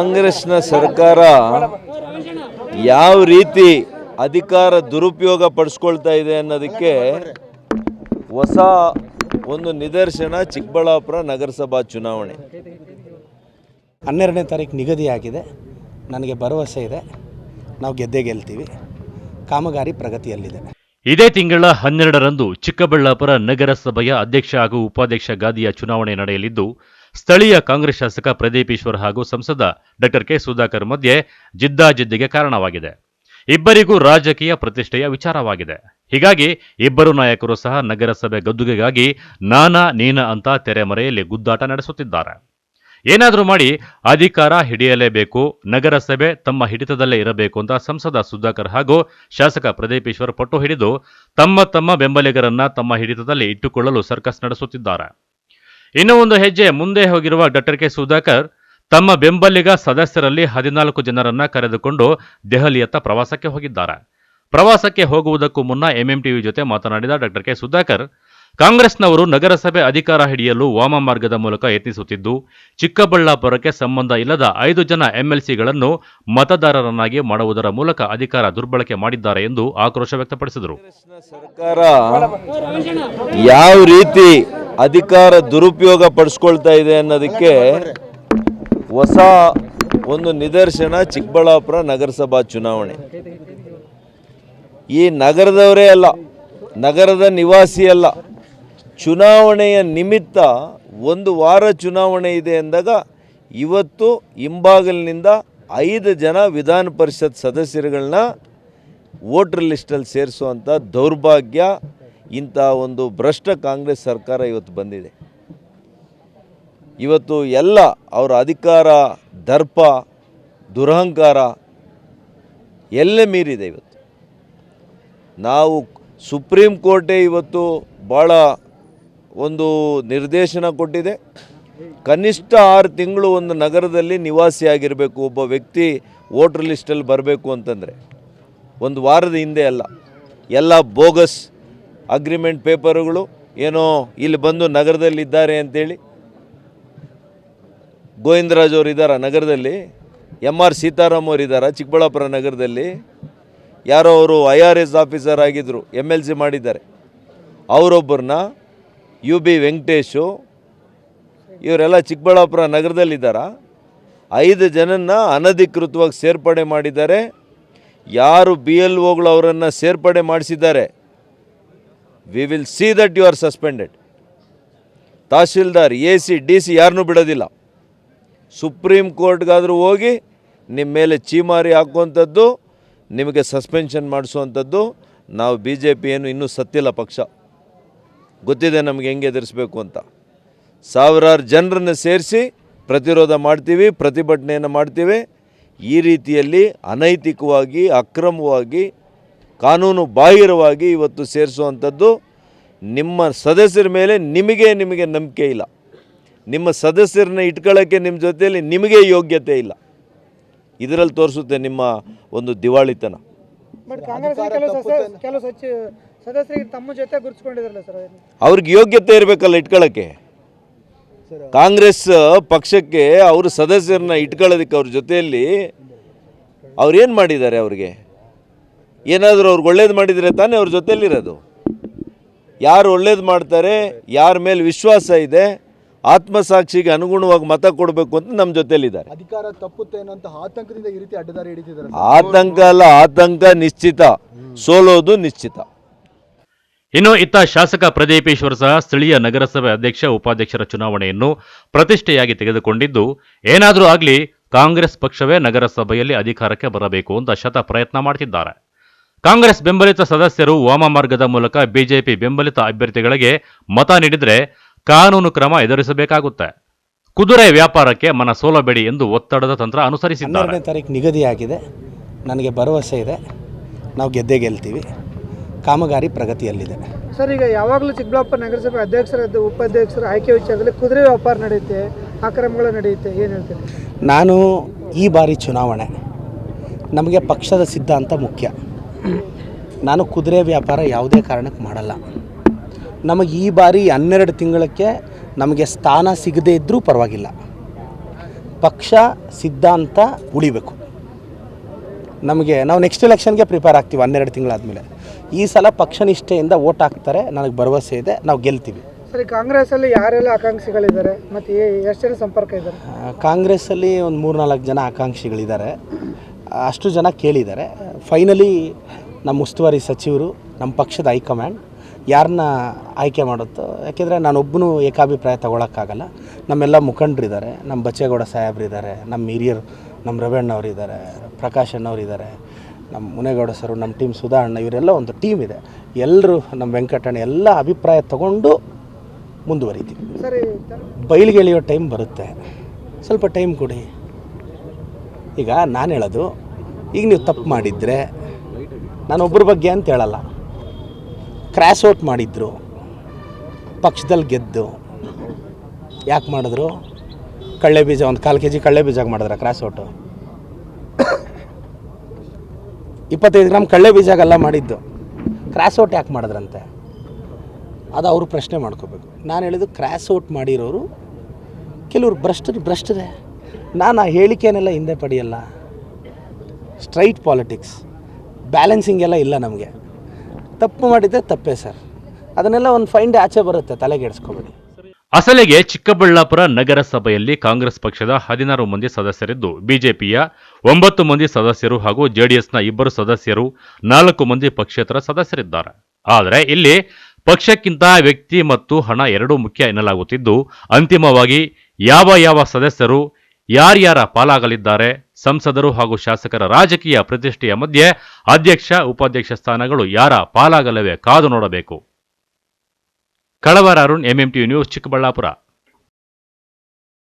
ಕಾಂಗ್ರೆಸ್ನ ಸರ್ಕಾರ ಯಾವ ರೀತಿ ಅಧಿಕಾರ ದುರುಪಯೋಗ ಪಡಿಸ್ಕೊಳ್ತಾ ಇದೆ ಅನ್ನೋದಕ್ಕೆ ಹೊಸ ಒಂದು ನಿದರ್ಶನ ಚಿಕ್ಕಬಳ್ಳಾಪುರ ನಗರಸಭಾ ಚುನಾವಣೆ. 12ನೇ ತಾರೀಕು ನಿಗದಿಯಾಗಿದೆ. ನನಗೆ ಭರವಸೆ ಇದೆ, ನಾವು ಗೆದ್ದೇ ಗೆಲ್ತೀವಿ. ಕಾಮಗಾರಿ ಪ್ರಗತಿಯಲ್ಲಿದೆ. ಇದೇ ತಿಂಗಳ 12ರಂದು ಚಿಕ್ಕಬಳ್ಳಾಪುರ ನಗರಸಭೆಯ ಅಧ್ಯಕ್ಷ ಹಾಗೂ ಉಪಾಧ್ಯಕ್ಷ ಗಾದಿಯ ಚುನಾವಣೆ ನಡೆಯಲಿದ್ದು, ಸ್ಥಳೀಯ ಕಾಂಗ್ರೆಸ್ ಶಾಸಕ ಪ್ರದೀಪ್ ಈಶ್ವರ್ ಹಾಗೂ ಸಂಸದ ಡಾ ಕೆ ಸುಧಾಕರ್ ಮಧ್ಯೆ ಜಿದ್ದಾಜಿದ್ದಿಗೆ ಕಾರಣವಾಗಿದೆ. ಇಬ್ಬರಿಗೂ ರಾಜಕೀಯ ಪ್ರತಿಷ್ಠೆಯ ವಿಚಾರವಾಗಿದೆ. ಹೀಗಾಗಿ ಇಬ್ಬರು ನಾಯಕರು ಸಹ ನಗರಸಭೆ ಗದ್ದುಗೆಗಾಗಿ ನಾನಾ ನೀನ ಅಂತ ತೆರೆಮರೆಯಲ್ಲಿ ಗುದ್ದಾಟ ನಡೆಸುತ್ತಿದ್ದಾರೆ. ಏನಾದರೂ ಮಾಡಿ ಅಧಿಕಾರ ಹಿಡಿಯಲೇಬೇಕು, ನಗರಸಭೆ ತಮ್ಮ ಹಿಡಿತದಲ್ಲೇ ಇರಬೇಕು ಅಂತ ಸಂಸದ ಸುಧಾಕರ್ ಹಾಗೂ ಶಾಸಕ ಪ್ರದೀಪ್ ಈಶ್ವರ್ ಪಟ್ಟು ಹಿಡಿದು ತಮ್ಮ ಬೆಂಬಲಿಗರನ್ನ ತಮ್ಮ ಹಿಡಿತದಲ್ಲಿ ಇಟ್ಟುಕೊಳ್ಳಲು ಸರ್ಕಸ್ ನಡೆಸುತ್ತಿದ್ದಾರೆ. ಇನ್ನೂ ಒಂದು ಹೆಜ್ಜೆ ಮುಂದೆ ಹೋಗಿರುವ ಡಾ ಕೆ ಸುಧಾಕರ್ ತಮ್ಮ ಬೆಂಬಲಿಗ ಸದಸ್ಯರಲ್ಲಿ 14 ಜನರನ್ನ ಕರೆದುಕೊಂಡು ದೆಹಲಿಯತ್ತ ಪ್ರವಾಸಕ್ಕೆ ಹೋಗಿದ್ದಾರೆ. ಪ್ರವಾಸಕ್ಕೆ ಹೋಗುವುದಕ್ಕೂ ಮುನ್ನ ಎಂಎಂಟಿವಿ ಜೊತೆ ಮಾತನಾಡಿದ ಡಾ ಕೆ ಸುಧಾಕರ್, ಕಾಂಗ್ರೆಸ್ನವರು ನಗರಸಭೆ ಅಧಿಕಾರ ಹಿಡಿಯಲು ವಾಮ ಮಾರ್ಗದ ಮೂಲಕ ಯತ್ನಿಸುತ್ತಿದ್ದು, ಚಿಕ್ಕಬಳ್ಳಾಪುರಕ್ಕೆ ಸಂಬಂಧ ಇಲ್ಲದ 5 ಜನ ಎಂಎಲ್ಸಿಗಳನ್ನು ಮತದಾರರನ್ನಾಗಿ ಮಾಡುವುದರ ಮೂಲಕ ಅಧಿಕಾರ ದುರ್ಬಳಕೆ ಮಾಡಿದ್ದಾರೆ ಎಂದು ಆಕ್ರೋಶ ವ್ಯಕ್ತಪಡಿಸಿದರು. ಸರ್ಕಾರ ಯಾವ ರೀತಿ ಅಧಿಕಾರ ದುರುಪಯೋಗ ಪಡಿಸ್ಕೊಳ್ತಾ ಇದೆ ಅನ್ನೋದಕ್ಕೆ ಹೊಸ ಒಂದು ನಿದರ್ಶನ ಚಿಕ್ಕಬಳ್ಳಾಪುರ ನಗರಸಭಾ ಚುನಾವಣೆ. ಈ ನಗರದವರೇ ಅಲ್ಲ, ನಗರದ ನಿವಾಸಿ ಅಲ್ಲ, ಚುನಾವಣೆಯ ನಿಮಿತ್ತ ಒಂದು ವಾರ ಚುನಾವಣೆ ಇದೆ ಎಂದಾಗ ಇವತ್ತು ಹಿಂಬಾಗಲಿನಿಂದ 5 ಜನ ವಿಧಾನ ಪರಿಷತ್ ಸದಸ್ಯರುಗಳನ್ನ ವೋಟರ್ ಲಿಸ್ಟಲ್ಲಿ ಸೇರಿಸುವಂಥ ದೌರ್ಭಾಗ್ಯ, ಇಂಥ ಒಂದು ಭ್ರಷ್ಟ ಕಾಂಗ್ರೆಸ್ ಸರ್ಕಾರ ಇವತ್ತು ಬಂದಿದೆ. ಇವತ್ತು ಎಲ್ಲ ಅವರ ಅಧಿಕಾರ ದರ್ಪ ದುರಹಂಕಾರ ಎಲ್ಲೇ ಮೀರಿದೆ. ಇವತ್ತು ನಾವು ಸುಪ್ರೀಂ ಕೋರ್ಟೇ ಇವತ್ತು ಭಾಳ ಒಂದು ನಿರ್ದೇಶನ ಕೊಟ್ಟಿದೆ. ಕನಿಷ್ಠ 6 ತಿಂಗಳು ಒಂದು ನಗರದಲ್ಲಿ ನಿವಾಸಿಯಾಗಿರಬೇಕು ಒಬ್ಬ ವ್ಯಕ್ತಿ ವೋಟರ್ ಲಿಸ್ಟಲ್ಲಿ ಬರಬೇಕು ಅಂತಂದರೆ. ಒಂದು ವಾರದ ಹಿಂದೆ ಅಲ್ಲ, ಎಲ್ಲ ಬೋಗಸ್ ಅಗ್ರಿಮೆಂಟ್ ಪೇಪರುಗಳು ಏನೋ ಇಲ್ಲಿ ಬಂದು ನಗರದಲ್ಲಿದ್ದಾರೆ ಅಂತೇಳಿ. ಗೋವಿಂದರಾಜ್ ಅವರು ಇದ್ದಾರ ನಗರದಲ್ಲಿ, MR ಸೀತಾರಾಮ್ ಅವರು ಇದ್ದಾರ ಚಿಕ್ಕಬಳ್ಳಾಪುರ ನಗರದಲ್ಲಿ. ಯಾರೋ ಅವರು IRS ಆಫೀಸರ್ ಆಗಿದ್ದರು, MLC ಮಾಡಿದ್ದಾರೆ. ಅವರೊಬ್ಬರನ್ನ UB ವೆಂಕಟೇಶು ಇವರೆಲ್ಲ ಚಿಕ್ಕಬಳ್ಳಾಪುರ ನಗರದಲ್ಲಿದ್ದಾರ. 5 ಜನನ್ನ ಅನಧಿಕೃತವಾಗಿ ಸೇರ್ಪಡೆ ಮಾಡಿದ್ದಾರೆ. ಯಾರು BLOಗಳು ಅವರನ್ನು ಸೇರ್ಪಡೆ ಮಾಡಿಸಿದ್ದಾರೆ, we will see that you are suspended. Tahsildar, AC, DC ಯಾರನ್ನೂ ಬಿಡೋದಿಲ್ಲ. ಸುಪ್ರೀಂ ಕೋರ್ಟ್ಗಾದರೂ ಹೋಗಿ ನಿಮ್ಮ ಮೇಲೆ ಚೀಮಾರಿ ಹಾಕುವಂಥದ್ದು, ನಿಮಗೆ ಸಸ್ಪೆನ್ಷನ್ ಮಾಡಿಸುವಂಥದ್ದು. ನಾವು BJP ಏನು ಇನ್ನೂ ಸತ್ತಿಲ್ಲ ಪಕ್ಷ, ಗೊತ್ತಿದೆ ನಮಗೆ ಹೆಂಗೆ ಎದುರಿಸಬೇಕು ಅಂತ. ಸಾವಿರಾರು ಜನರನ್ನು ಸೇರಿಸಿ ಪ್ರತಿರೋಧ ಮಾಡ್ತೀವಿ, ಪ್ರತಿಭಟನೆಯನ್ನು ಮಾಡ್ತೀವಿ. ಈ ರೀತಿಯಲ್ಲಿ ಅನೈತಿಕವಾಗಿ, ಅಕ್ರಮವಾಗಿ, ಕಾನೂನು ಬಾಹಿರವಾಗಿ ಇವತ್ತು ಸೇರಿಸುವಂಥದ್ದು. ನಿಮ್ಮ ಸದಸ್ಯರ ಮೇಲೆ ನಿಮಗೆ ನಂಬಿಕೆ ಇಲ್ಲ. ನಿಮ್ಮ ಸದಸ್ಯರನ್ನ ಇಟ್ಕೊಳ್ಳೋಕ್ಕೆ ನಿಮ್ಮ ಜೊತೆಯಲ್ಲಿ ನಿಮಗೆ ಯೋಗ್ಯತೆ ಇಲ್ಲ. ಇದರಲ್ಲಿ ತೋರಿಸುತ್ತೆ ನಿಮ್ಮ ಒಂದು ದಿವಾಳಿತನ. ಅವ್ರಿಗೆ ಯೋಗ್ಯತೆ ಇರಬೇಕಲ್ಲ ಇಟ್ಕೊಳ್ಳೋಕ್ಕೆ. ಕಾಂಗ್ರೆಸ್ ಪಕ್ಷಕ್ಕೆ ಅವರು ಸದಸ್ಯರನ್ನ ಇಟ್ಕೊಳ್ಳೋದಕ್ಕೆ ಅವ್ರ ಜೊತೆಯಲ್ಲಿ ಅವ್ರೇನು ಮಾಡಿದ್ದಾರೆ? ಅವ್ರಿಗೆ ಏನಾದರೂ ಅವ್ರಿಗೆ ಒಳ್ಳೇದು ಮಾಡಿದರೆ ತಾನೇ ಅವ್ರ ಜೊತೆಯಲ್ಲಿರೋದು. ಯಾರು ಒಳ್ಳೇದು ಮಾಡ್ತಾರೆ, ಯಾರ ಮೇಲೆ ವಿಶ್ವಾಸ ಇದೆ, ಆತ್ಮಸಾಕ್ಷಿಗೆ ಅನುಗುಣವಾಗಿ ಮತ ಕೊಡಬೇಕು ಅಂತ ನಮ್ಮ ಜೊತೆಯಲ್ಲಿದ್ದಾರೆ. ಅಧಿಕಾರ ತಪ್ಪುತ್ತೆ ಅನ್ನೋ ಆತಂಕದಿಂದ ಈ ರೀತಿ ಅಡ್ಡದಾರಿ ಹಿಡಿತಿದ್ದಾರೆ. ಆತಂಕ ಅಲ್ಲ, ಆತಂಕ ನಿಶ್ಚಿತ, ಸೋಲೋದು ನಿಶ್ಚಿತ. ಇನ್ನು ಇತ್ತ ಶಾಸಕ ಪ್ರದೀಪ್ ಈಶ್ವರ್ ಸಹ ಸ್ಥಳೀಯ ನಗರಸಭೆ ಅಧ್ಯಕ್ಷ ಉಪಾಧ್ಯಕ್ಷರ ಚುನಾವಣೆಯನ್ನು ಪ್ರತಿಷ್ಠೆಯಾಗಿ ತೆಗೆದುಕೊಂಡಿದ್ದು, ಏನಾದರೂ ಆಗಲಿ ಕಾಂಗ್ರೆಸ್ ಪಕ್ಷವೇ ನಗರಸಭೆಯಲ್ಲಿ ಅಧಿಕಾರಕ್ಕೆ ಬರಬೇಕು ಅಂತ ಶತ ಪ್ರಯತ್ನ ಮಾಡ್ತಿದ್ದಾರೆ. ಕಾಂಗ್ರೆಸ್ ಬೆಂಬಲಿತ ಸದಸ್ಯರು ವಾಮ ಮಾರ್ಗದ ಮೂಲಕ ಬಿಜೆಪಿ ಬೆಂಬಲಿತ ಅಭ್ಯರ್ಥಿಗಳಿಗೆ ಮತ ನೀಡಿದರೆ ಕಾನೂನು ಕ್ರಮ ಎದುರಿಸಬೇಕಾಗುತ್ತೆ. ಕುದುರೆ ವ್ಯಾಪಾರಕ್ಕೆ ಮನ ಸೋಲಬೇಡಿ ಎಂದು ಒತ್ತಡದ ತಂತ್ರ ಅನುಸರಿಸಿದ್ದಾರೆ. 12ನೇ ತಾರೀಕು ನಿಗದಿಯಾಗಿದೆ. ನನಗೆ ಭರವಸೆ ಇದೆ, ನಾವು ಗೆದ್ದೇ ಗೆಲ್ತೀವಿ. ಕಾಮಗಾರಿ ಪ್ರಗತಿಯಲ್ಲಿದೆ. ಸರ್, ಈಗ ಯಾವಾಗಲೂ ಚಿಕ್ಕಬಳ್ಳಾಪುರ ನಗರಸಭೆ ಅಧ್ಯಕ್ಷರ ಉಪಾಧ್ಯಕ್ಷರ ಆಯ್ಕೆ ವಿಚಾರದಲ್ಲಿ ಕುದುರೆ ವ್ಯಾಪಾರ ನಡೆಯುತ್ತೆ, ಅಕ್ರಮಗಳು ನಡೆಯುತ್ತೆ, ಏನು ಹೇಳ್ತೀರಿ? ನಾನು ಈ ಬಾರಿ ಚುನಾವಣೆ ನಮಗೆ ಪಕ್ಷದ ಸಿದ್ಧಾಂತ ಮುಖ್ಯ. ನಾನು ಕುದುರೆ ವ್ಯಾಪಾರ ಯಾವುದೇ ಕಾರಣಕ್ಕೆ ಮಾಡಲ್ಲ. ನಮಗೆ ಈ ಬಾರಿ 12 ತಿಂಗಳಕ್ಕೆ ನಮಗೆ ಸ್ಥಾನ ಸಿಗದೇ ಇದ್ದರೂ ಪರವಾಗಿಲ್ಲ. ಪಕ್ಷ ಸಿದ್ಧಾಂತ ಉಳಿಬೇಕು. ನಾವು ನೆಕ್ಸ್ಟ್ ಎಲೆಕ್ಷನ್ಗೆ ಪ್ರಿಪೇರ್ ಆಗ್ತೀವಿ 12 ತಿಂಗಳಾದಮೇಲೆ. ಈ ಸಲ ಪಕ್ಷ ನಿಷ್ಠೆಯಿಂದ ವೋಟ್ ಹಾಕ್ತಾರೆ, ನನಗೆ ಭರವಸೆ ಇದೆ, ನಾವು ಗೆಲ್ತೀವಿ. ಸರಿ, ಕಾಂಗ್ರೆಸ್ಸಲ್ಲಿ ಯಾರೆಲ್ಲ ಆಕಾಂಕ್ಷಿಗಳಿದ್ದಾರೆ ಮತ್ತು ಎಷ್ಟು ಜನ ಸಂಪರ್ಕ ಇದ್ದಾರೆ? ಕಾಂಗ್ರೆಸ್ಸಲ್ಲಿ ಒಂದು 3-4 ಜನ ಆಕಾಂಕ್ಷಿಗಳಿದ್ದಾರೆ. ಅಷ್ಟು ಜನ ಕೇಳಿದ್ದಾರೆ. ಫೈನಲಿ ನಮ್ಮ ಉಸ್ತುವಾರಿ ಸಚಿವರು, ನಮ್ಮ ಪಕ್ಷದ ಹೈಕಮಾಂಡ್ ಯಾರನ್ನ ಆಯ್ಕೆ ಮಾಡುತ್ತೋ, ಯಾಕೆಂದರೆ ನಾನೊಬ್ಬನು ಏಕಾಭಿಪ್ರಾಯ ತಗೊಳಕ್ಕಾಗಲ್ಲ. ನಮ್ಮೆಲ್ಲ ಮುಖಂಡರಿದ್ದಾರೆ, ನಮ್ಮ ಬಚ್ಚೇಗೌಡ ಸಾಹೇಬ್ರಿದ್ದಾರೆ, ನಮ್ಮ ಹಿರಿಯರು, ನಮ್ಮ ರವಣ್ಣವರಿದ್ದಾರೆ, ಪ್ರಕಾಶ್ ಅಣ್ಣವರಿದ್ದಾರೆ, ನಮ್ಮ ಮುನೇಗೌಡ ಸರು, ನಮ್ಮ ಟೀಮ್ ಸುಧಾ ಅಣ್ಣ, ಇವರೆಲ್ಲ ಒಂದು ಟೀಮ್ ಇದೆ. ಎಲ್ಲರೂ ನಮ್ಮ ವೆಂಕಟಣ್ಣ ಎಲ್ಲ ಅಭಿಪ್ರಾಯ ತಗೊಂಡು ಮುಂದುವರಿತೀವಿ. ಸರಿ, ಬಯಲಿಗೆ ಎಳೆಯೋ ಟೈಮ್ ಬರುತ್ತೆ, ಸ್ವಲ್ಪ ಟೈಮ್ ಕೊಡಿ. ಈಗ ನಾನು ಹೇಳೋದು, ಈಗ ನೀವು ತಪ್ಪು ಮಾಡಿದರೆ ನಾನೊಬ್ಬರ ಬಗ್ಗೆ ಅಂತ ಹೇಳಲ್ಲ. ಕ್ರ್ಯಾಶ್ ಔಟ್ ಮಾಡಿದ್ರು, ಪಕ್ಷದಲ್ಲಿ ಗೆದ್ದು ಯಾಕೆ ಮಾಡಿದ್ರು? ಕಳ್ಳೆ ಬೀಜ ಒಂದು 1/4 kg ಕಳ್ಳೆ ಬೀಜಾಗ ಮಾಡಿದ್ರೆ ಕ್ರ್ಯಾಶ್ ಔಟು. 25 ಗ್ರಾಮ್ ಕಳ್ಳೆ ಬೀಜಾಗೆಲ್ಲ ಮಾಡಿದ್ದು, ಕ್ರ್ಯಾಶ್ ಔಟ್ ಯಾಕೆ ಮಾಡಿದ್ರಂತೆ? ಅದು ಅವರು ಪ್ರಶ್ನೆ ಮಾಡ್ಕೋಬೇಕು. ನಾನು ಹೇಳಿದ್ದು ಕ್ರ್ಯಾಶ್ ಔಟ್ ಮಾಡಿರೋರು ಕೆಲವರು ಭ್ರಷ್ಟರೇ. ನಾನು ಆ ಹೇಳಿಕೆನೆಲ್ಲ ಹಿಂದೆ ಪಡೆಯಲ್ಲ. ಸ್ಟ್ರೈಟ್ ಪಾಲಿಟಿಕ್ಸ್, ಬ್ಯಾಲೆನ್ಸಿಂಗ್ ಎಲ್ಲ ಇಲ್ಲ ನಮಗೆ. ತಪ್ಪು ಮಾಡಿದ್ದೆ ತಪ್ಪೇ ಸರ್, ಅದನ್ನೆಲ್ಲ ಒಂದು ಫೈಂಡ್ ಆಚೆ ಬರುತ್ತೆ, ತಲೆಗೆಡಿಸ್ಕೋಬೇಡಿ. ಅಸಲಿಗೆ ಚಿಕ್ಕಬಳ್ಳಾಪುರ ನಗರಸಭೆಯಲ್ಲಿ ಕಾಂಗ್ರೆಸ್ ಪಕ್ಷದ 16 ಮಂದಿ ಸದಸ್ಯರಿದ್ದು, ಬಿಜೆಪಿಯ 9 ಮಂದಿ ಸದಸ್ಯರು ಹಾಗೂ ಜೆಡಿಎಸ್ನ 2 ಸದಸ್ಯರು, 4 ಮಂದಿ ಪಕ್ಷೇತರ ಸದಸ್ಯರಿದ್ದಾರೆ. ಆದರೆ ಇಲ್ಲಿ ಪಕ್ಷಕ್ಕಿಂತ ವ್ಯಕ್ತಿ ಮತ್ತು ಹಣ ಎರಡೂ ಮುಖ್ಯ ಎನ್ನಲಾಗುತ್ತಿದ್ದು, ಅಂತಿಮವಾಗಿ ಯಾವ ಸದಸ್ಯರು ಯಾರ್ಯಾರ ಪಾಲಾಗಲಿದ್ದಾರೆ, ಸಂಸದರು ಹಾಗೂ ಶಾಸಕರ ರಾಜಕೀಯ ಪ್ರತಿಷ್ಠೆಯ ಮಧ್ಯೆ ಅಧ್ಯಕ್ಷ ಉಪಾಧ್ಯಕ್ಷ ಸ್ಥಾನಗಳು ಯಾರ ಪಾಲಾಗಲಿವೆ ಕಾದು ನೋಡಬೇಕು. ಕಳವರ ಅರುಣ್, MMTV ನ್ಯೂಸ್, ಚಿಕ್ಕಬಳ್ಳಾಪುರ.